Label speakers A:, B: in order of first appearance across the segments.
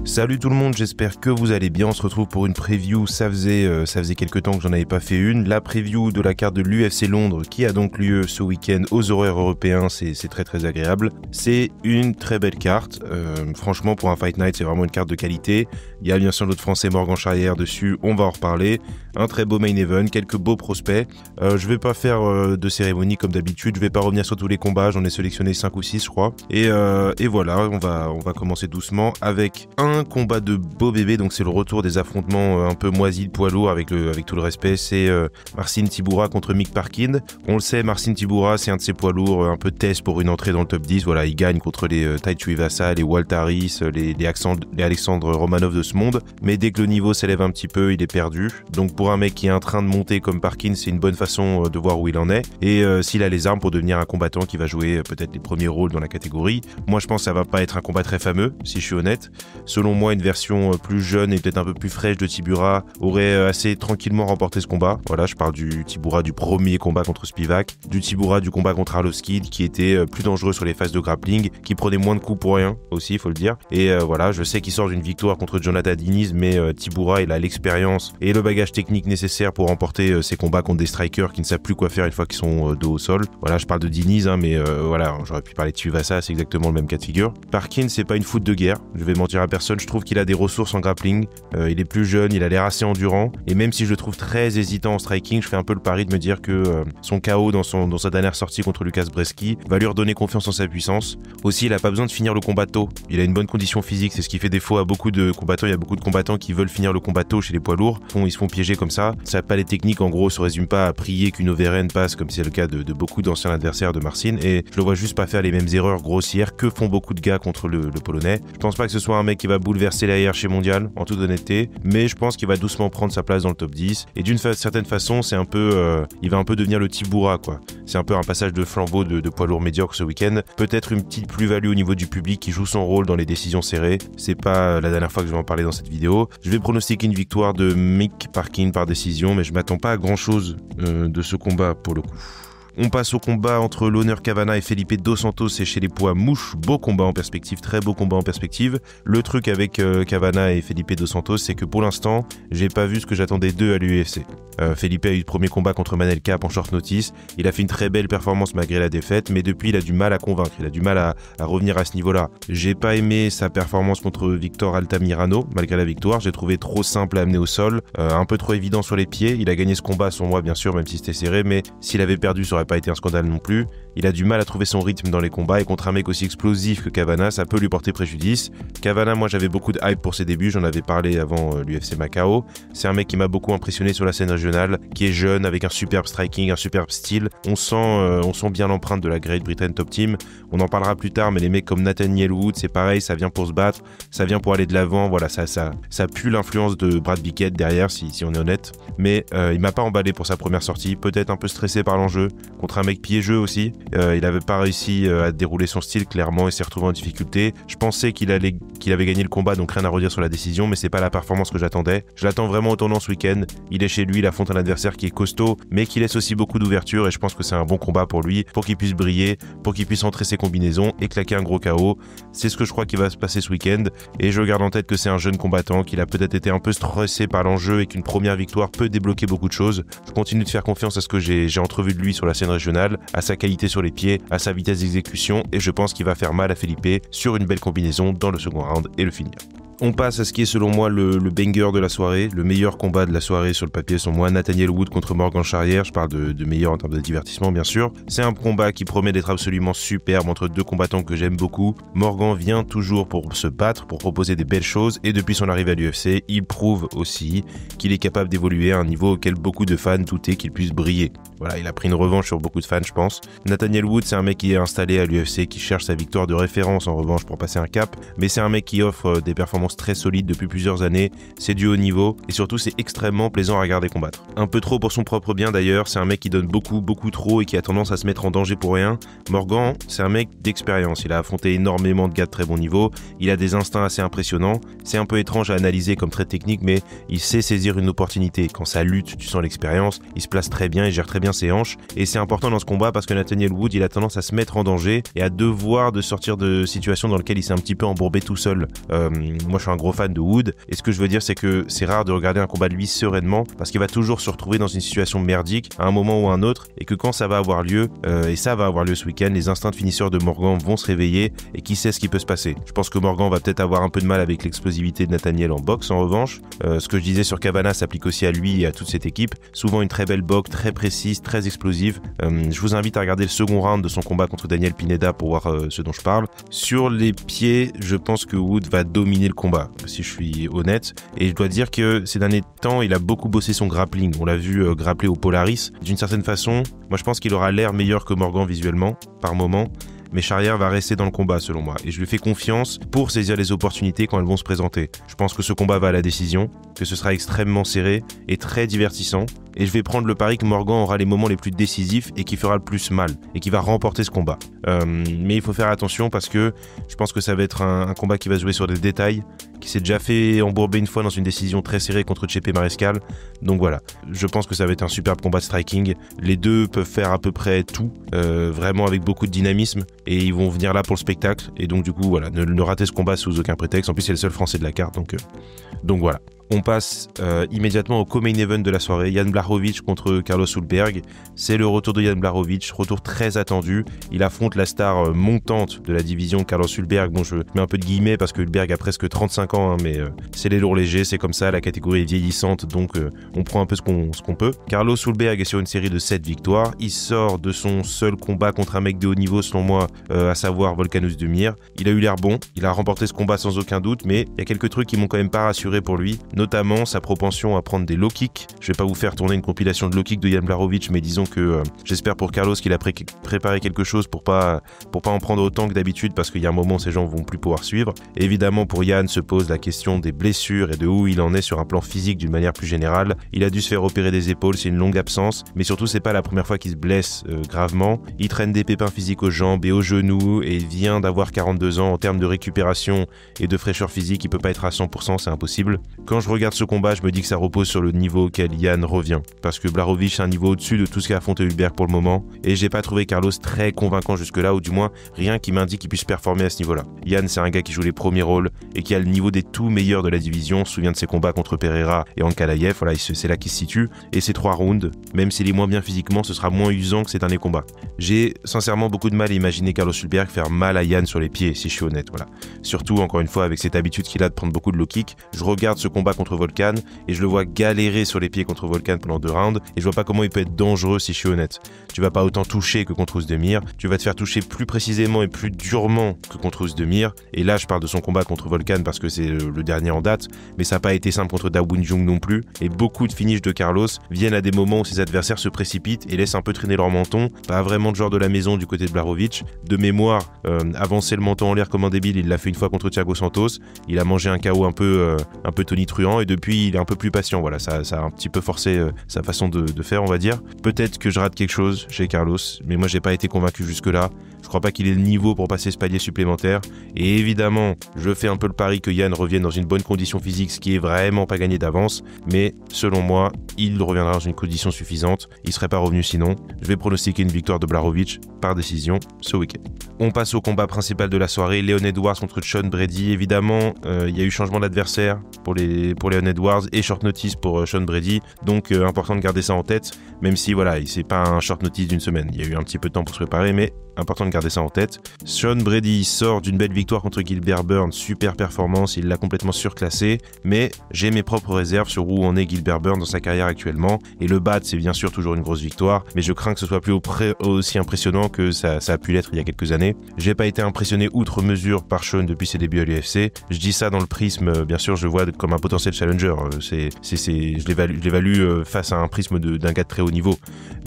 A: Salut tout le monde, j'espère que vous allez bien. On se retrouve pour une preview. Ça faisait quelques temps que j'en avais pas fait une. La preview de la carte de l'UFC Londres qui a donc lieu ce week-end aux horaires européens. C'est très agréable. C'est une très belle carte. Franchement, pour un Fight Night, c'est vraiment une carte de qualité. Il y a bien sûr notre Français Morgan Charrière dessus. On va en reparler. Un très beau main event, quelques beaux prospects. Je vais pas faire de cérémonie comme d'habitude. Je vais pas revenir sur tous les combats. J'en ai sélectionné 5 ou 6, je crois. Et voilà, on va commencer doucement avec un combat de beau bébé. Donc c'est le retour des affrontements un peu moisis de poids lourd avec tout le respect. C'est Marcin Tybura contre Mick Parkin. On le sait, Marcin Tybura, c'est un de ces poids lourds un peu test pour une entrée dans le top 10. Voilà, il gagne contre les Tai Tuivasa, les Walt Harris, les Alexandre Romanov de ce monde. Mais dès que le niveau s'élève un petit peu, il est perdu. Donc pour un mec qui est en train de monter comme Parkin, c'est une bonne façon de voir où il en est. Et s'il a les armes pour devenir un combattant qui va jouer peut-être les premiers rôles dans la catégorie. Moi, je pense que ça va pas être un combat très fameux, si je suis honnête. Selon moi, une version plus jeune et peut-être un peu plus fraîche de Tybura aurait assez tranquillement remporté ce combat. Voilà, je parle du Tybura du premier combat contre Spivak, du Tybura du combat contre Arlovski qui était plus dangereux sur les phases de grappling, qui prenait moins de coups pour rien aussi, il faut le dire. Et voilà, je sais qu'il sort d'une victoire contre Jonathan Diniz, mais Tybura, il a l'expérience et le bagage technique nécessaire pour remporter ses combats contre des strikers qui ne savent plus quoi faire une fois qu'ils sont dos au sol. Voilà, je parle de Diniz, mais voilà, j'aurais pu parler de Tuivasa, c'est exactement le même cas de figure. Parkin, c'est pas une foot de guerre, je vais mentir à personne, je trouve qu'il a des ressources en grappling, il est plus jeune, il a l'air assez endurant, et même si je le trouve très hésitant en striking, je fais un peu le pari de me dire que son KO dans sa dernière sortie contre Lucas Brzeski va lui redonner confiance en sa puissance. Aussi, il a pas besoin de finir le combat tôt, il a une bonne condition physique, c'est ce qui fait défaut à beaucoup de combattants. Il y a beaucoup de combattants qui veulent finir le combat tôt chez les poids lourds, ils se font piéger comme ça. Ça n'a pas les techniques, en gros, se résume pas à prier qu'une overhand passe, comme c'est le cas de beaucoup d'anciens adversaires de Marcin, et je le vois juste pas faire les mêmes erreurs grossières que font beaucoup de gars contre le Polonais. Je pense pas que ce soit un mec qui va bouleverser la hiérarchie mondiale, en toute honnêteté, mais je pense qu'il va doucement prendre sa place dans le top 10, et d'une certaine façon, c'est un peu, il va un peu devenir le Tybura, quoi. C'est un peu un passage de flambeau de poids lourd médiocre ce week-end. Peut-être une petite plus-value au niveau du public qui joue son rôle dans les décisions serrées. C'est pas la dernière fois que je vais en parler dans cette vidéo. Je vais pronostiquer une victoire de Mick Parkin par décision, mais je m'attends pas à grand-chose de ce combat pour le coup. On passe au combat entre l'honneur Kavanagh et Felipe Dos Santos, c'est chez les poids mouches. Beau combat en perspective, très beau combat en perspective. Le truc avec Kavanagh et Felipe Dos Santos, c'est que pour l'instant, j'ai pas vu ce que j'attendais d'eux à l'UFC. Felipe a eu le premier combat contre Manel Kape en short notice. Il a fait une très belle performance malgré la défaite, mais depuis, il a du mal à convaincre. Il a du mal à revenir à ce niveau-là. J'ai pas aimé sa performance contre Victor Altamirano, malgré la victoire. J'ai trouvé trop simple à amener au sol, un peu trop évident sur les pieds. Il a gagné ce combat sans moi, bien sûr, même si c'était serré, mais s'il avait perdu, ça aurait pas été un scandale non plus. Il a du mal à trouver son rythme dans les combats, et contre un mec aussi explosif que Kavanagh, ça peut lui porter préjudice. Kavanagh, moi j'avais beaucoup de hype pour ses débuts, j'en avais parlé avant l'UFC Macao. C'est un mec qui m'a beaucoup impressionné sur la scène régionale, qui est jeune, avec un superbe striking, un superbe style. On sent bien l'empreinte de la Great Britain Top Team. On en parlera plus tard, mais les mecs comme Nathaniel Wood, c'est pareil, ça vient pour se battre, ça vient pour aller de l'avant. Voilà, ça pue l'influence de Brad Bickett derrière, si on est honnête. Mais il m'a pas emballé pour sa première sortie, peut-être un peu stressé par l'enjeu, contre un mec piégeux aussi. Il n'avait pas réussi à dérouler son style, clairement, il s'est retrouvé en difficulté. Je pensais qu'il avait gagné le combat, donc rien à redire sur la décision, mais c'est pas la performance que j'attendais. Je l'attends vraiment au tournant ce week-end. Il est chez lui, il affronte un adversaire qui est costaud, mais qui laisse aussi beaucoup d'ouverture, et je pense que c'est un bon combat pour lui, pour qu'il puisse briller, pour qu'il puisse entrer ses combinaisons et claquer un gros KO. C'est ce que je crois qu'il va se passer ce week-end, et je garde en tête que c'est un jeune combattant, qu'il a peut-être été un peu stressé par l'enjeu et qu'une première victoire peut débloquer beaucoup de choses. Je continue de faire confiance à ce que j'ai entrevu de lui sur la scène régionale, à sa qualité sur les pieds, à sa vitesse d'exécution, et je pense qu'il va faire mal à Felipe sur une belle combinaison dans le second round et le finir. On passe à ce qui est selon moi le banger de la soirée, le meilleur combat de la soirée sur le papier selon moi, Nathaniel Wood contre Morgan Charrière. Je parle de meilleur en termes de divertissement bien sûr. C'est un combat qui promet d'être absolument superbe entre deux combattants que j'aime beaucoup. Morgan vient toujours pour se battre, pour proposer des belles choses, et depuis son arrivée à l'UFC, il prouve aussi qu'il est capable d'évoluer à un niveau auquel beaucoup de fans doutaient qu'il puisse briller. Voilà, il a pris une revanche sur beaucoup de fans, je pense. Nathaniel Wood, c'est un mec qui est installé à l'UFC, qui cherche sa victoire de référence en revanche pour passer un cap, mais c'est un mec qui offre des performances très solides depuis plusieurs années, c'est du haut niveau, et surtout c'est extrêmement plaisant à regarder combattre. Un peu trop pour son propre bien d'ailleurs, c'est un mec qui donne beaucoup trop et qui a tendance à se mettre en danger pour rien. Morgan, c'est un mec d'expérience, il a affronté énormément de gars de très bon niveau, il a des instincts assez impressionnants, c'est un peu étrange à analyser comme trait technique, mais il sait saisir une opportunité. Quand ça lutte, tu sens l'expérience, il se place très bien, il gère très bien ses hanches, et c'est important dans ce combat parce que Nathaniel Wood, il a tendance à se mettre en danger et à devoir de sortir de situations dans lesquelles il s'est un petit peu embourbé tout seul. Moi je suis un gros fan de Wood. Et ce que je veux dire, c'est que c'est rare de regarder un combat de lui sereinement parce qu'il va toujours se retrouver dans une situation merdique à un moment ou à un autre et que quand ça va avoir lieu, et ça va avoir lieu ce week-end, les instincts de finisseur de Morgan vont se réveiller et qui sait ce qui peut se passer. Je pense que Morgan va peut-être avoir un peu de mal avec l'explosivité de Nathaniel en boxe en revanche. Ce que je disais sur Kavanagh s'applique aussi à lui et à toute cette équipe. Souvent une très belle boxe, très précise, très explosive. Je vous invite à regarder le second round de son combat contre Daniel Pineda pour voir ce dont je parle. Sur les pieds, je pense que Wood va dominer le combat, si je suis honnête. Et je dois dire que ces derniers temps, il a beaucoup bossé son grappling. On l'a vu grappler au Polaris. D'une certaine façon, moi je pense qu'il aura l'air meilleur que Morgan visuellement, par moment. Mais Charrière va rester dans le combat selon moi et je lui fais confiance pour saisir les opportunités quand elles vont se présenter. Je pense que ce combat va à la décision, que ce sera extrêmement serré et très divertissant et je vais prendre le pari que Morgan aura les moments les plus décisifs et qui fera le plus mal et qui va remporter ce combat. Mais il faut faire attention parce que je pense que ça va être un combat qui va jouer sur des détails, qui s'est déjà fait embourber une fois dans une décision très serrée contre Chepe Marescal. Donc voilà, je pense que ça va être un superbe combat de striking. Les deux peuvent faire à peu près tout, vraiment avec beaucoup de dynamisme et ils vont venir là pour le spectacle. Et donc du coup, voilà, ne ratez ce combat sous aucun prétexte. En plus, c'est le seul français de la carte, donc voilà. On passe immédiatement au co-main event de la soirée, Jan Blachowicz contre Carlos Ulberg. C'est le retour de Jan Blachowicz, retour très attendu. Il affronte la star montante de la division, Carlos Ulberg. Bon, je mets un peu de guillemets parce que Ulberg a presque 35 ans, mais c'est les lourds légers, c'est comme ça, la catégorie est vieillissante, donc on prend un peu ce qu'on peut. Carlos Ulberg est sur une série de 7 victoires. Il sort de son seul combat contre un mec de haut niveau, selon moi, à savoir Volkanovs Demir. Il a eu l'air bon, il a remporté ce combat sans aucun doute, mais il y a quelques trucs qui m'ont quand même pas rassuré pour lui, notamment sa propension à prendre des low kicks. Je vais pas vous faire tourner une compilation de low kicks de Jan Blachowicz, mais disons que j'espère pour Carlos qu'il a préparé quelque chose pour pas en prendre autant que d'habitude, parce qu'il y a un moment où ces gens vont plus pouvoir suivre. Et évidemment, pour Jan se pose la question des blessures et de où il en est sur un plan physique d'une manière plus générale. Il a dû se faire opérer des épaules, c'est une longue absence, mais surtout c'est pas la première fois qu'il se blesse gravement. Il traîne des pépins physiques aux jambes et aux genoux et il vient d'avoir 42 ans. En termes de récupération et de fraîcheur physique, il peut pas être à 100%, c'est impossible. Quand je regarde ce combat, je me dis que ça repose sur le niveau auquel Jan revient, parce que Blachowicz est un niveau au-dessus de tout ce qu'a affronté Ulberg pour le moment, et j'ai pas trouvé Carlos très convaincant jusque-là, ou du moins rien qui m'indique qu'il puisse performer à ce niveau-là. Jan, c'est un gars qui joue les premiers rôles et qui a le niveau des tout meilleurs de la division. On se souvient de ses combats contre Pereira et Ankalaev, voilà, c'est là qu'il se situe, et ces 3 rounds, même s'il est moins bien physiquement, ce sera moins usant que ces derniers combats. J'ai sincèrement beaucoup de mal à imaginer Carlos Ulberg faire mal à Jan sur les pieds, si je suis honnête, voilà. Surtout, encore une fois, avec cette habitude qu'il a de prendre beaucoup de low kicks. Je regarde ce combat contre Volkan et je le vois galérer sur les pieds contre Volkan pendant 2 rounds et je vois pas comment il peut être dangereux, si je suis honnête. Tu vas pas autant toucher que contre Ozdemir, tu vas te faire toucher plus précisément et plus durement que contre Ozdemir, et là je parle de son combat contre Volkan parce que c'est le dernier en date, mais ça n'a pas été simple contre Da Win Jung non plus, et beaucoup de finishes de Carlos viennent à des moments où ses adversaires se précipitent et laissent un peu traîner leur menton, pas vraiment de genre de la maison du côté de Blachowicz. De mémoire, avancer le menton en l'air comme un débile, il l'a fait une fois contre Thiago Santos, il a mangé un KO un peu tonitruant, et depuis il est un peu plus patient, voilà, ça a un petit peu forcé sa façon de faire, on va dire. Peut-être que je rate quelque chose chez Carlos, mais moi j'ai pas été convaincu jusque-là. Je crois pas qu'il ait le niveau pour passer ce palier supplémentaire. Et évidemment, je fais un peu le pari que Jan revienne dans une bonne condition physique, ce qui est vraiment pas gagné d'avance. Mais selon moi, il reviendra dans une condition suffisante. Il serait pas revenu sinon. Je vais pronostiquer une victoire de Blachowicz par décision ce week-end. On passe au combat principal de la soirée, Leon Edwards contre Sean Brady. Évidemment, il y a eu changement d'adversaire pour Leon Edwards et short notice pour Sean Brady. Donc important de garder ça en tête, même si voilà, c'est pas un short notice d'une semaine. Il y a eu un petit peu de temps pour se préparer, mais important de garder ça en tête. Sean Brady sort d'une belle victoire contre Gilbert Burns, super performance, il l'a complètement surclassé, mais j'ai mes propres réserves sur où en est Gilbert Burns dans sa carrière actuellement, et le BAT c'est bien sûr toujours une grosse victoire, mais je crains que ce soit plus aussi impressionnant que ça a pu l'être il y a quelques années. J'ai pas été impressionné outre mesure par Sean depuis ses débuts à l'UFC, je dis ça dans le prisme, bien sûr je le vois comme un potentiel challenger, je l'évalue face à un prisme d'un gars de très haut niveau,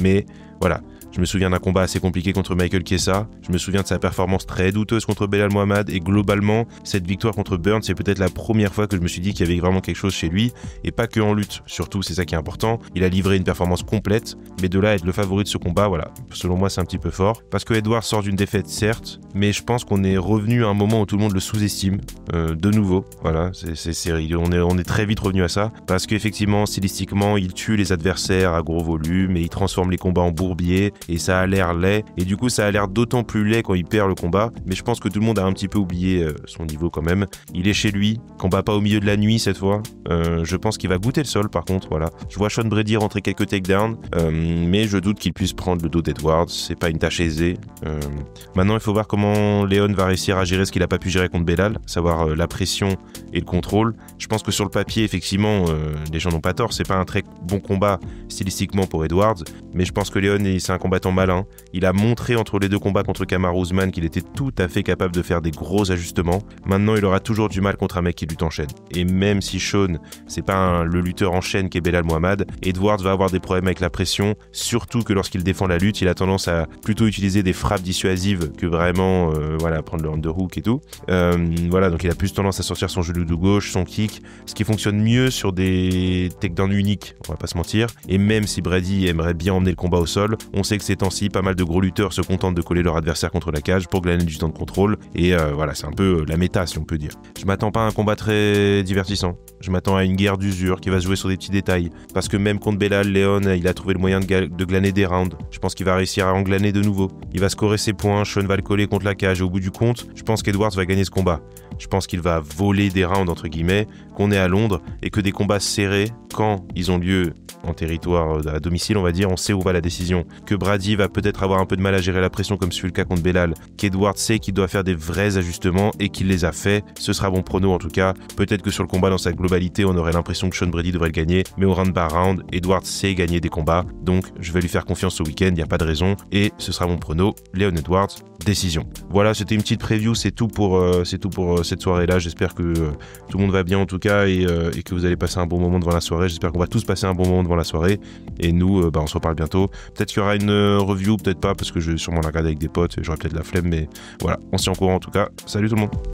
A: mais voilà. Je me souviens d'un combat assez compliqué contre Michael Chiesa, je me souviens de sa performance très douteuse contre Belal Mohamed, et globalement, cette victoire contre Burns, c'est peut-être la première fois que je me suis dit qu'il y avait vraiment quelque chose chez lui, et pas que en lutte, surtout c'est ça qui est important. Il a livré une performance complète, mais de là à être le favori de ce combat, voilà, selon moi c'est un petit peu fort, parce que Edwards sort d'une défaite certes, mais je pense qu'on est revenu à un moment où tout le monde le sous-estime, de nouveau, voilà, on est très vite revenu à ça, parce qu'effectivement, stylistiquement, il tue les adversaires à gros volume, et il transforme les combats en bourbier, et ça a l'air laid, et du coup ça a l'air d'autant plus laid quand il perd le combat, mais je pense que tout le monde a un petit peu oublié son niveau quand même. Il est chez lui, combat pas au milieu de la nuit cette fois, je pense qu'il va goûter le sol par contre, voilà. Je vois Sean Brady rentrer quelques takedowns, mais je doute qu'il puisse prendre le dos d'Edwards, c'est pas une tâche aisée. Maintenant il faut voir comment Leon va réussir à gérer ce qu'il a pas pu gérer contre Belal, savoir la pression et le contrôle. Je pense que sur le papier effectivement les gens n'ont pas tort, c'est pas un très bon combat stylistiquement pour Edwards, mais je pense que Leon c'est un combattant malin. Il a montré entre les deux combats contre Kamaru Usman qu'il était tout à fait capable de faire des gros ajustements. Maintenant il aura toujours du mal contre un mec qui lutte en chaîne, et même si Sean c'est pas le lutteur en chaîne qui est Belal Muhammad, Edwards va avoir des problèmes avec la pression, surtout que lorsqu'il défend la lutte il a tendance à plutôt utiliser des frappes dissuasives que vraiment prendre le underhook et tout. Voilà, donc il a plus tendance à sortir son genou de gauche, son kick, ce qui fonctionne mieux sur des takedowns uniques, on va pas se mentir. Et même si Brady aimerait bien emmener le combat au sol, on sait que ces temps-ci, pas mal de gros lutteurs se contentent de coller leur adversaire contre la cage pour glaner du temps de contrôle. Et voilà, c'est un peu la méta, si on peut dire. Je m'attends pas à un combat très divertissant. Je m'attends à une guerre d'usure qui va se jouer sur des petits détails. Parce que même contre Belal, Leon, il a trouvé le moyen de glaner des rounds. Je pense qu'il va réussir à en glaner de nouveau. Il va scorer ses points, Sean va le coller contre la cage et au bout du compte, je pense qu'Edwards va gagner ce combat. Je pense qu'il va voler des rounds entre guillemets, qu'on est à Londres et que des combats serrés, quand ils ont lieu en territoire à domicile, on va dire, on sait où va la décision. Que Brady va peut-être avoir un peu de mal à gérer la pression comme ce fut le cas contre Belal. Qu'Edwards sait qu'il doit faire des vrais ajustements et qu'il les a fait. Ce sera bon prono en tout cas. Peut-être que sur le combat dans sa globalité, on aurait l'impression que Sean Brady devrait le gagner, mais au round par round, Edwards sait gagner des combats. Donc je vais lui faire confiance ce week-end, il n'y a pas de raison. Et ce sera mon prono, Leon Edwards, décision. Voilà, c'était une petite preview, c'est tout pour cette soirée-là. J'espère que tout le monde va bien en tout cas et que vous allez passer un bon moment devant la soirée. J'espère qu'on va tous passer un bon moment devant la soirée. Et nous, on se reparle bientôt. Peut-être qu'il y aura une review, peut-être pas, parce que je vais sûrement la regarder avec des potes et j'aurai peut-être la flemme, mais voilà, on se tient au courant en tout cas. Salut tout le monde.